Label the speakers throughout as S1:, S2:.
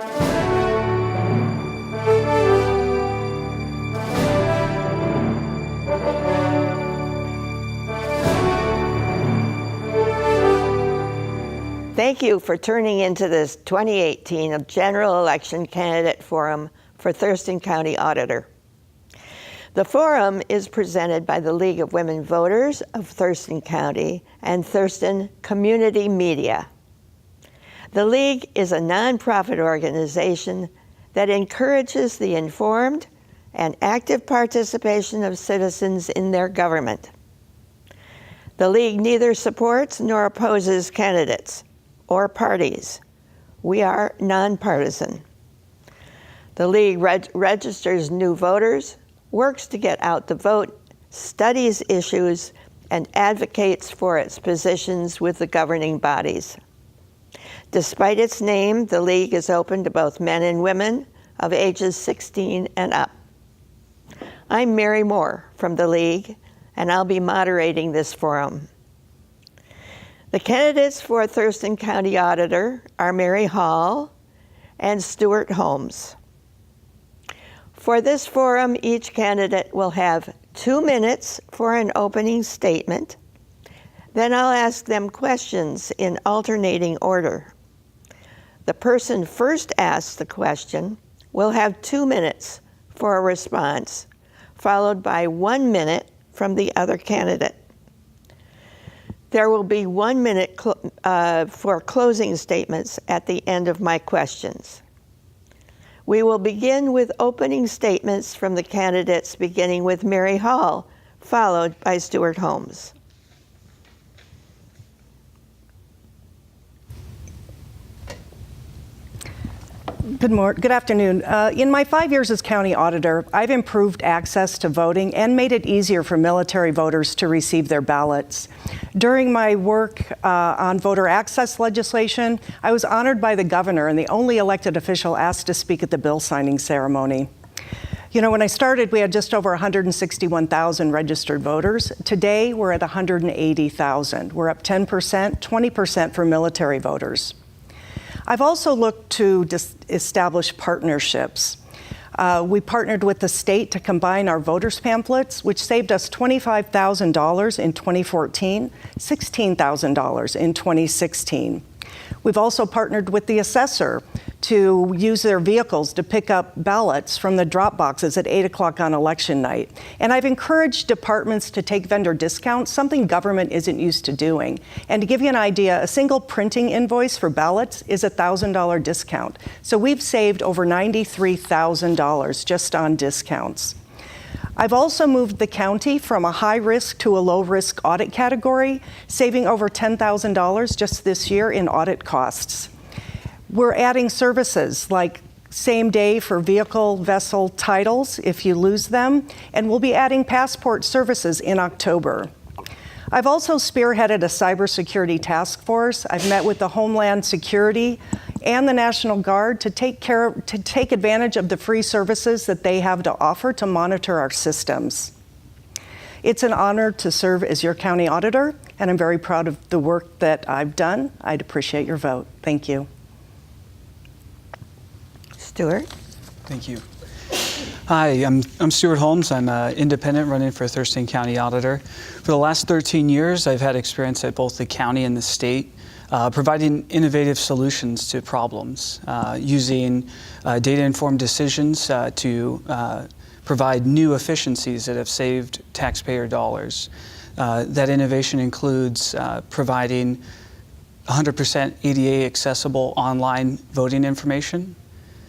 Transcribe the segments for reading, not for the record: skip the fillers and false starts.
S1: Thank you for tuning into this 2018 General Election Candidate Forum for Thurston County Auditor. The forum is presented by the League of Women Voters of Thurston County and Thurston Community Media. The League is a nonprofit organization that encourages the informed and active participation of citizens in their government. The League neither supports nor opposes candidates or parties. We are nonpartisan. The League registers new voters, works to get out the vote, studies issues, and advocates for its positions with the governing bodies. Despite its name, the League is open to both men and women of ages 16 and up. I'm Mary Moore from the League, and I'll be moderating this forum. The candidates for Thurston County Auditor are Mary Hall and Stuart Holmes. For this forum, each candidate will have 2 minutes for an opening statement. Then I'll ask them questions in alternating order. The person first asked the question will have 2 minutes for a response, followed by 1 minute from the other candidate. There will be 1 minute for closing statements at the end of my questions. We will begin with opening statements from the candidates, beginning with Mary Hall, followed by Stuart Holmes.
S2: Good afternoon. In my 5 years as county auditor, I've improved access to voting and made it easier for military voters to receive their ballots. During my work on voter access legislation, I was honored by the governor and the only elected official asked to speak at the bill signing ceremony. You know, when I started, we had just over 161,000 registered voters. Today, we're at 180,000. We're up 10%, 20% for military voters. I've also looked to establish partnerships. We partnered with the state to combine our voters pamphlets, which saved us $25,000 in 2014, $16,000 in 2016. We've also partnered with the assessor to use their vehicles to pick up ballots from the drop boxes at 8 o'clock on election night. And I've encouraged departments to take vendor discounts, something government isn't used to doing. And to give you an idea, a single printing invoice for ballots is a $1,000 discount. So we've saved over $93,000 just on discounts. I've also moved the county from a high-risk to a low-risk audit category, saving over $10,000 just this year in audit costs. We're adding services like same day for vehicle vessel titles if you lose them, and we'll be adding passport services in October. I've also spearheaded a cybersecurity task force. I've met with the Homeland Security and the National Guard to take advantage of the free services that they have to offer to monitor our systems. It's an honor to serve as your county auditor, and I'm very proud of the work that I've done. I'd appreciate your vote. Thank you.
S1: Stuart?
S3: Thank you. Hi, I'm Stuart Holmes. I'm an independent running for Thurston County Auditor. For the last 13 years, I've had experience at both the county and the state, providing innovative solutions to problems, using data-informed decisions to provide new efficiencies that have saved taxpayer dollars. That innovation includes providing 100% ADA accessible online voting information.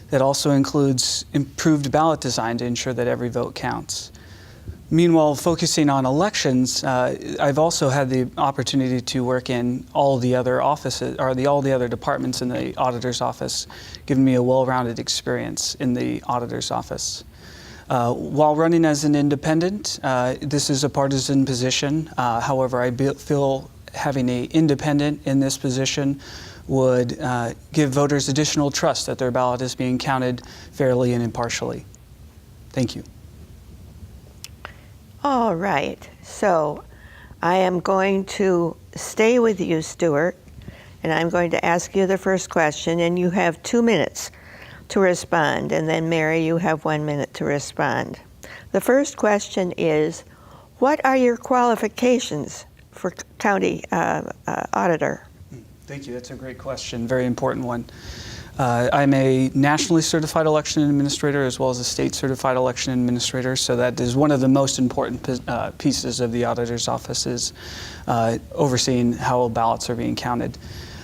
S3: That also includes improved ballot design to ensure that every vote counts. Meanwhile, focusing on elections, I've also had the opportunity to work in all the other offices, or all the other departments in the auditor's office, giving me a well-rounded experience in the auditor's office. While running as an independent, this is a partisan position. However, I feel having an independent in this position would give voters additional trust that their ballot is being counted fairly and impartially. Thank you.
S1: All right, so I am going to stay with you, Stuart, and I'm going to ask you the first question, and you have 2 minutes to respond, and then Mary, you have 1 minute to respond. The first question is, what are your qualifications for county auditor?
S3: Thank you. That's a great question. Very important one. I'm a nationally certified election administrator as well as a state certified election administrator, so that is one of the most important pieces of the auditor's office is overseeing how ballots are being counted.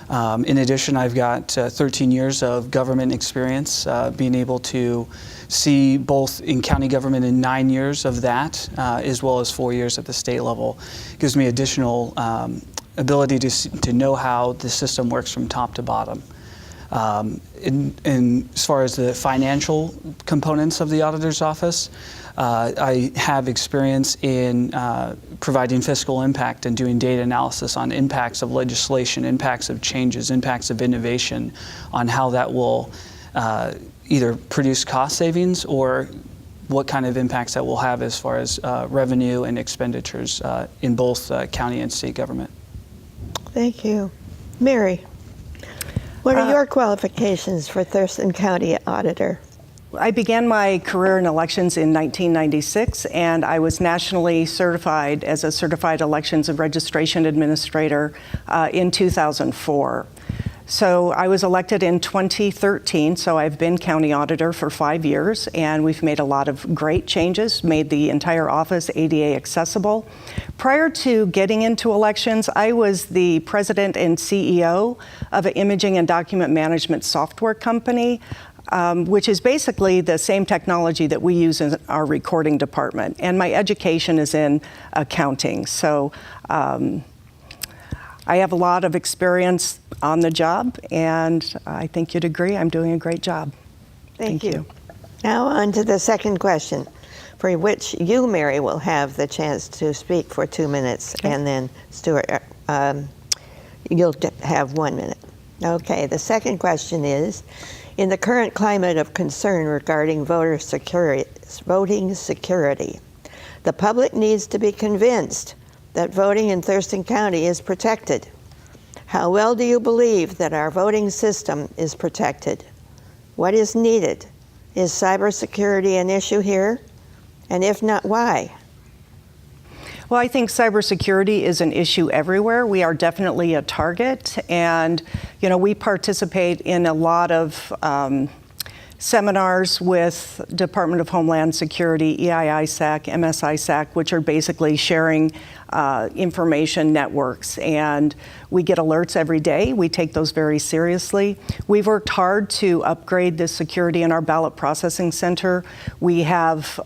S3: In addition, I've got 13 years of government experience, being able to see both in county government and 9 years of that, as well as 4 years at the state level. It gives me additional ability to know how the system works from top to bottom. As far as the financial components of the auditor's office, I have experience in providing fiscal impact and doing data analysis on impacts of legislation, impacts of changes, impacts of innovation, on how that will either produce cost savings or what kind of impacts that will have as far as revenue and expenditures in both county and state government.
S1: Thank you. Mary, what are your qualifications for Thurston County Auditor?
S2: I began my career in elections in 1996, and I was nationally certified as a certified elections and registration administrator in 2004. So I was elected in 2013, so I've been county auditor for 5 years, and we've made a lot of great changes, made the entire office ADA accessible. Prior to getting into elections, I was the president and CEO of an imaging and document management software company, which is basically the same technology that we use in our recording department. And my education is in accounting, so I have a lot of experience on the job, and I think you'd agree I'm doing a great job.
S1: Thank you. Now on to the second question, for which you, Mary, will have the chance to speak for 2 minutes,
S2: Okay.
S1: and then Stuart, you'll have 1 minute. Okay, the second question is, in the current climate of concern regarding voting security, the public needs to be convinced that voting in Thurston County is protected. How well do you believe that our voting system is protected? What is needed? Is cybersecurity an issue here? And if not, why?
S2: Well, I think cybersecurity is an issue everywhere. We are definitely a target, and we participate in a lot of seminars with Department of Homeland Security, EIISAC, MSISAC, which are basically sharing information networks, and we get alerts every day. We take those very seriously. We've worked hard to upgrade the security in our ballot processing center. We have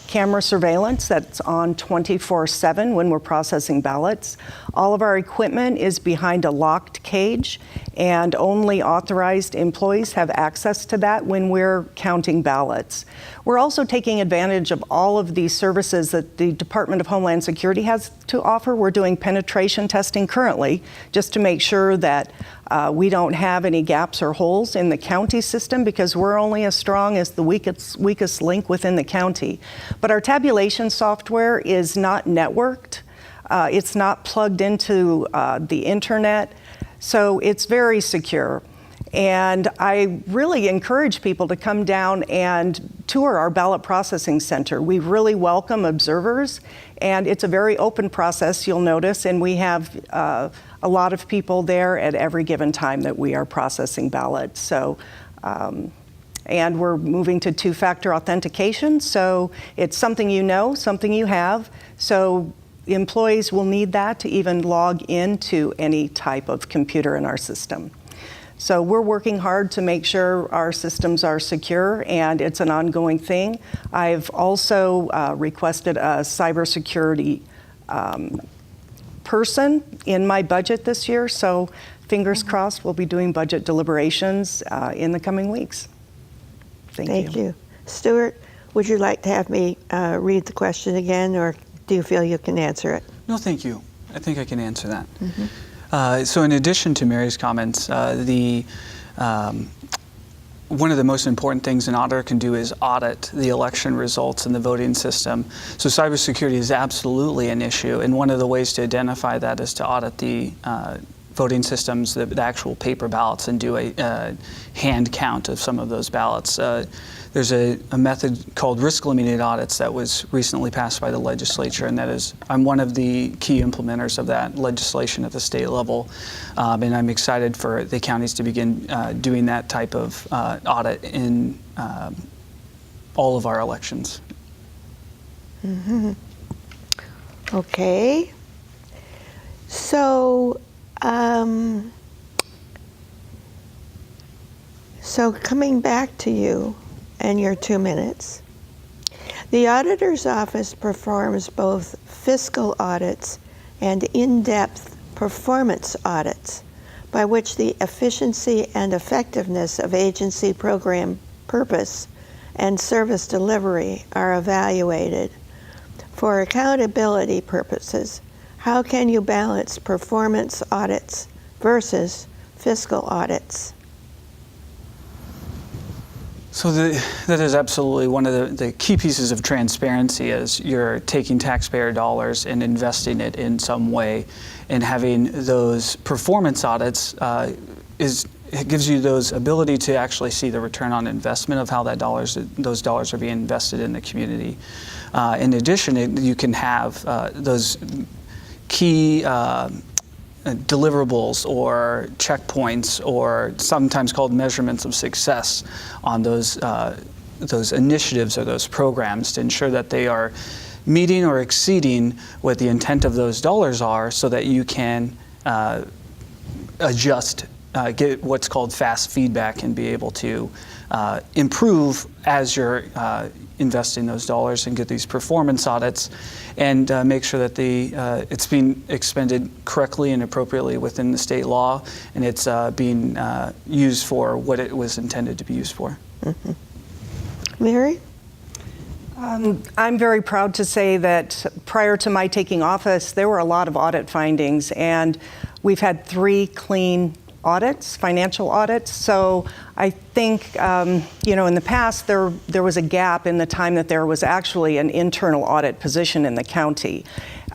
S2: camera surveillance that's on 24/7 when we're processing ballots. All of our equipment is behind a locked cage, and only authorized employees have access to that when we're counting ballots. We're also taking advantage of all of these services that the Department of Homeland Security has to offer. We're doing penetration testing currently just to make sure that we don't have any gaps or holes in the county system, because we're only as strong as the weakest link within the county. But our tabulation software is not networked. It's not plugged into the internet, so it's very secure. And I really encourage people to come down and tour our ballot processing center. We really welcome observers, and it's a very open process, you'll notice, and we have a lot of people there at every given time that we are processing ballots. So, and we're moving to two-factor authentication, so it's something you know, something you have. So employees will need that to even log into any type of computer in our system. So we're working hard to make sure our systems are secure, and it's an ongoing thing. I've also requested a cybersecurity person in my budget this year, so fingers crossed we'll be doing budget deliberations in the coming weeks. Thank you.
S1: Stuart, would you like to have me read the question again, or do you feel you can answer it?
S3: No, thank you. I think I can answer that. So in addition to Mary's comments, one of the most important things an auditor can do is audit the election results in the voting system. So cybersecurity is absolutely an issue, and one of the ways to identify that is to audit the voting systems, the actual paper ballots, and do a hand count of some of those ballots. There's a method called risk-limited audits that was recently passed by the legislature, and I'm one of the key implementers of that legislation at the state level, and I'm excited for the counties to begin doing that type of audit in all of our elections.
S1: Mm-hmm. Okay. So, so coming back to you and your 2 minutes, the auditor's office performs both fiscal audits and in-depth performance audits by which the efficiency and effectiveness of agency program purpose and service delivery are evaluated. For accountability purposes, how can you balance performance audits versus fiscal audits?
S3: So that is absolutely one of the key pieces of transparency, is you're taking taxpayer dollars and investing it in some way, and having those performance audits it gives you those ability to actually see the return on investment of how those dollars are being invested in the community. In addition, you can have those key deliverables or checkpoints, or sometimes called measurements of success, on those initiatives or those programs, to ensure that they are meeting or exceeding what the intent of those dollars are, so that you can adjust, get what's called fast feedback, and be able to improve as you're investing those dollars, and get these performance audits, and make sure that it's being expended correctly and appropriately within the state law, and it's being used for what it was intended to be used for.
S1: Mm-hmm. Mary?
S2: I'm very proud to say that prior to my taking office, there were a lot of audit findings, and we've had 3 clean audits, financial audits. So I think, in the past, there was a gap in the time that there was actually an internal audit position in the county.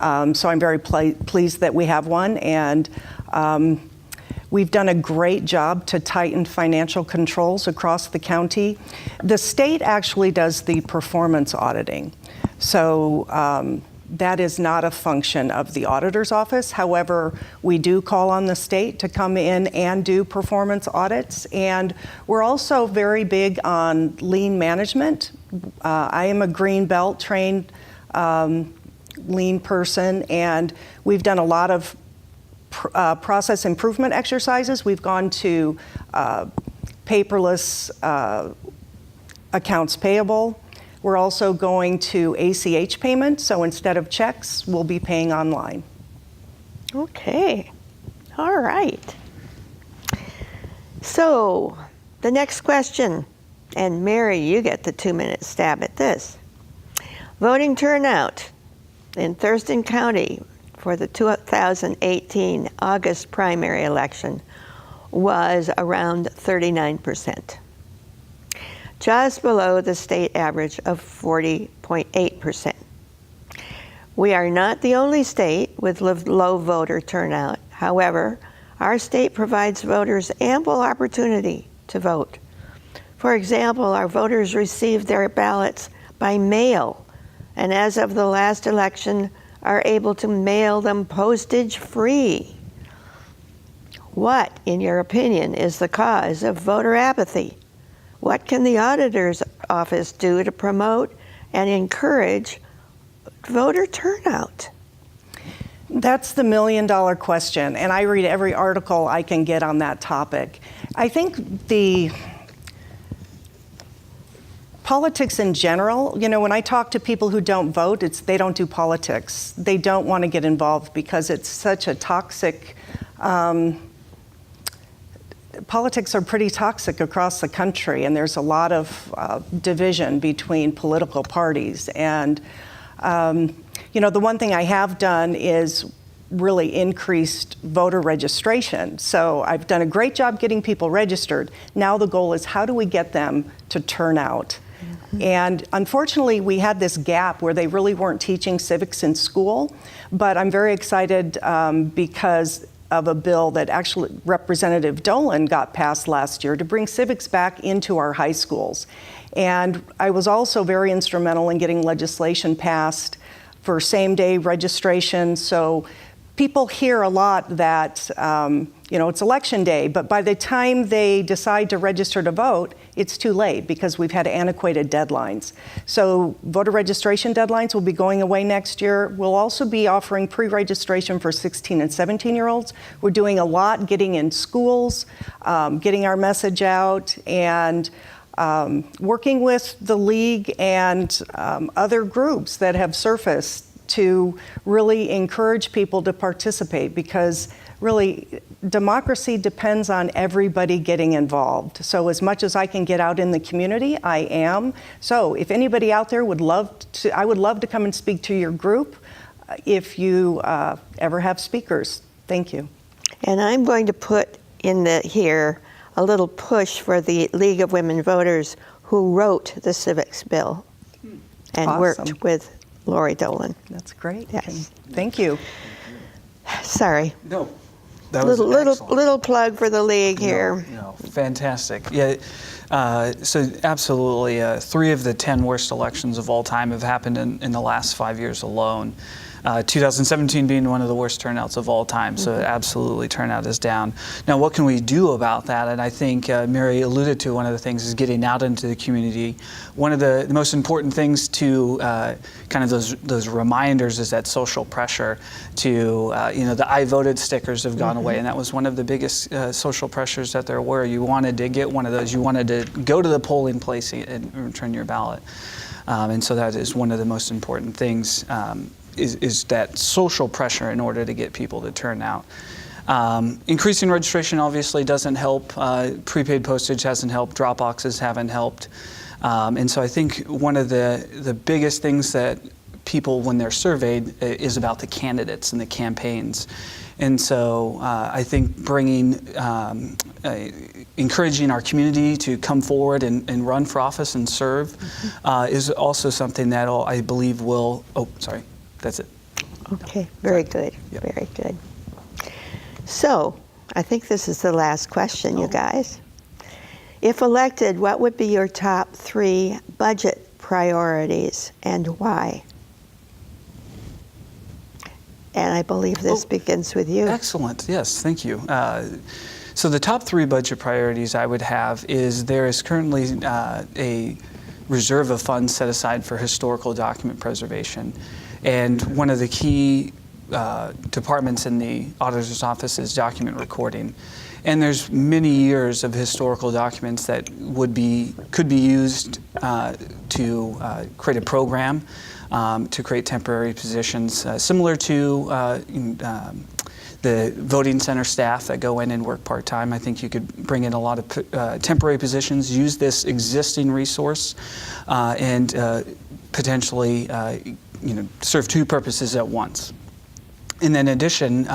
S2: So I'm very pleased that we have one, and we've done a great job to tighten financial controls across the county. The state actually does the performance auditing. So that is not a function of the auditor's office. However, we do call on the state to come in and do performance audits. And we're also very big on lean management. I am a green belt trained lean person, and we've done a lot of process improvement exercises. We've gone to paperless accounts payable. We're also going to ACH payments, so instead of checks, we'll be paying online.
S1: Okay, all right. So, the next question, and Mary, you get the 2-minute stab at this. Voting turnout in Thurston County for the 2018 August primary election was around 39%. Just below the state average of 40.8%. We are not the only state with low voter turnout. However, our state provides voters ample opportunity to vote. For example, our voters receive their ballots by mail, and as of the last election, are able to mail them postage-free. What, in your opinion, is the cause of voter apathy? What can the auditor's office do to promote and encourage voter turnout?
S2: That's the million-dollar question, and I read every article I can get on that topic. I think the politics in general, when I talk to people who don't vote, they don't do politics. They don't want to get involved because it's such a toxic politics are pretty toxic across the country, and there's a lot of division between political parties. And, the one thing I have done is really increased voter registration. So I've done a great job getting people registered. Now the goal is, how do we get them to turn out? Mm-hmm. And unfortunately, we had this gap where they really weren't teaching civics in school, but I'm very excited because of a bill that actually Representative Dolan got passed last year to bring civics back into our high schools. And I was also very instrumental in getting legislation passed for same-day registration. So people hear a lot that, it's election day, but by the time they decide to register to vote, it's too late because we've had antiquated deadlines. So voter registration deadlines will be going away next year. We'll also be offering pre-registration for 16 and 17-year-olds. We're doing a lot getting in schools, getting our message out, and working with the league and other groups that have surfaced to really encourage people to participate, because really democracy depends on everybody getting involved. So as much as I can get out in the community, I am. So if anybody out there would love to, I would love to come and speak to your group if you ever have speakers. Thank you.
S1: And I'm going to put in here a little push for the League of Women Voters who wrote the civics bill and
S2: Awesome.
S1: worked with Lori Dolan.
S2: That's great.
S1: Yes.
S2: Thank you.
S1: Sorry.
S3: No, that was excellent.
S1: Little plug for the league here.
S3: No, fantastic. Yeah, so absolutely, 3 of the 10 worst elections of all time have happened in the last 5 years alone. 2017 being one of the worst turnouts of all time, so absolutely turnout is down. Now, what can we do about that? And I think Mary alluded to one of the things is getting out into the community. One of the most important things to kind of those reminders is that social pressure to, the I voted stickers have gone away, and that was one of the biggest social pressures that there were. You wanted to get one of those. You wanted to go to the polling place and return your ballot. And so that is one of the most important things. Is that social pressure in order to get people to turn out. Increasing registration obviously doesn't help. Prepaid postage hasn't helped. Drop boxes haven't helped. And so I think one of the biggest things that people, when they're surveyed, is about the candidates and the campaigns. And so I think encouraging our community to come forward and run for office and serve is also something that I believe will, that's it.
S1: Okay, very good,
S3: Yep.
S1: very good. So, I think this is the last question, you guys. If elected, what would be your top 3 budget priorities and why? And I believe this begins with you.
S3: Excellent, yes, thank you. So the top 3 budget priorities I would have is there is currently a reserve of funds set aside for historical document preservation. And one of the key departments in the auditor's office is document recording. And there's many years of historical documents that could be used to create a program, to create temporary positions, similar to the voting center staff that go in and work part-time. I think you could bring in a lot of temporary positions, use this existing resource, and potentially serve 2 purposes at once. And then in addition,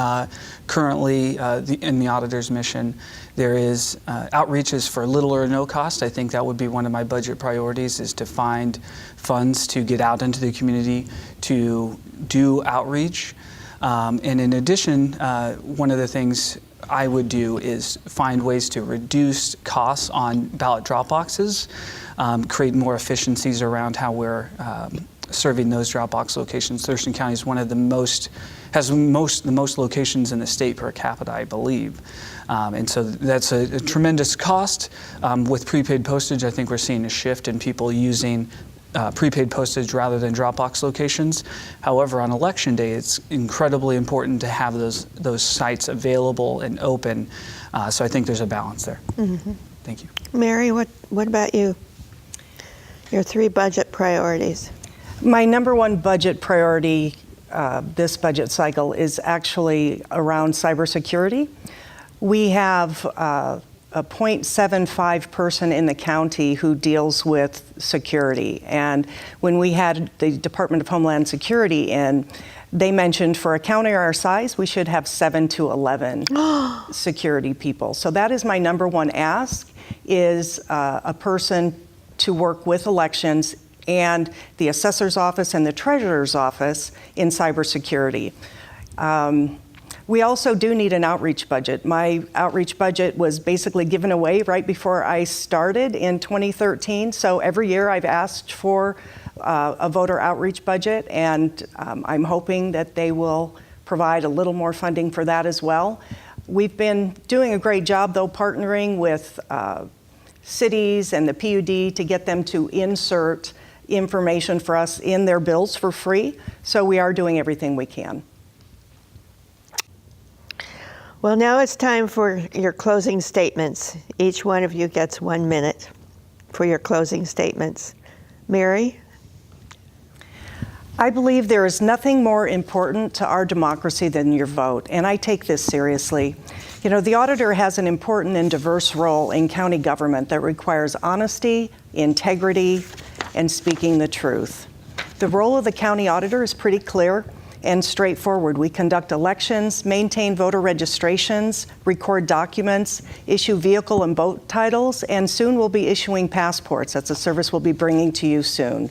S3: currently in the auditor's mission, there is outreaches for little or no cost. I think that would be one of my budget priorities, is to find funds to get out into the community to do outreach. And in addition, one of the things I would do is find ways to reduce costs on ballot drop boxes, create more efficiencies around how we're serving those drop box locations. Thurston County is one of the has the most locations in the state per capita, I believe. And so that's a tremendous cost. With prepaid postage, I think we're seeing a shift in people using prepaid postage rather than drop box locations. However, on election day, it's incredibly important to have those sites available and open. So I think there's a balance there. Mm-hmm. Thank you.
S1: Mary, what about you? Your 3 budget priorities.
S2: My number 1 budget priority this budget cycle is actually around cybersecurity. We have a 0.75 person in the county who deals with security. And when we had the Department of Homeland Security in, they mentioned for a county our size, we should have 7 to 11 security people. So that is my number 1 ask, is a person to work with elections and the assessor's office and the treasurer's office in cybersecurity. We also do need an outreach budget. My outreach budget was basically given away right before I started in 2013. So every year I've asked for a voter outreach budget, and I'm hoping that they will provide a little more funding for that as well. We've been doing a great job, though, partnering with cities and the PUD to get them to insert information for us in their bills for free. So we are doing everything we can.
S1: Well, now it's time for your closing statements. Each one of you gets 1 minute for your closing statements. Mary?
S2: I believe there is nothing more important to our democracy than your vote, and I take this seriously. You know, the auditor has an important and diverse role in county government that requires honesty, integrity, and speaking the truth. The role of the county auditor is pretty clear and straightforward. We conduct elections, maintain voter registrations, record documents, issue vehicle and boat titles, and soon we'll be issuing passports. That's a service we'll be bringing to you soon.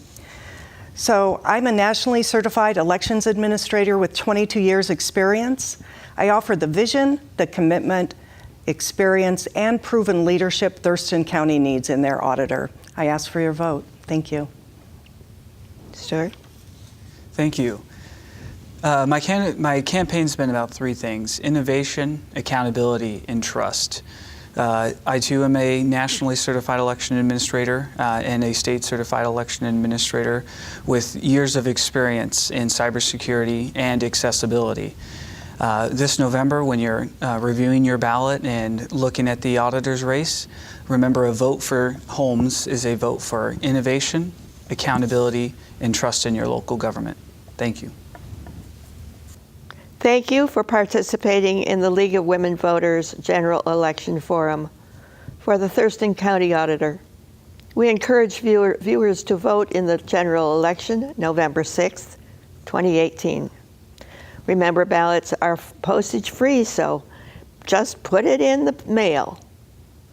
S2: So I'm a nationally certified elections administrator with 22 years experience. I offer the vision, the commitment, experience, and proven leadership Thurston County needs in their auditor. I ask for your vote. Thank you.
S1: Stuart?
S3: Thank you. My campaign's been about three things: innovation, accountability, and trust. I too am a nationally certified election administrator and a state certified election administrator with years of experience in cybersecurity and accessibility. This November, when you're reviewing your ballot and looking at the auditor's race, remember, a vote for Holmes is a vote for innovation, accountability, and trust in your local government. Thank you.
S1: Thank you for participating in the League of Women Voters General Election Forum for the Thurston County Auditor. We encourage viewers to vote in the general election November 6th, 2018. Remember, ballots are postage free, so just put it in the mail.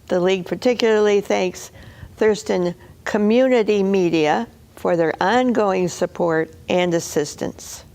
S1: The League particularly thanks Thurston Community Media for their ongoing support and assistance.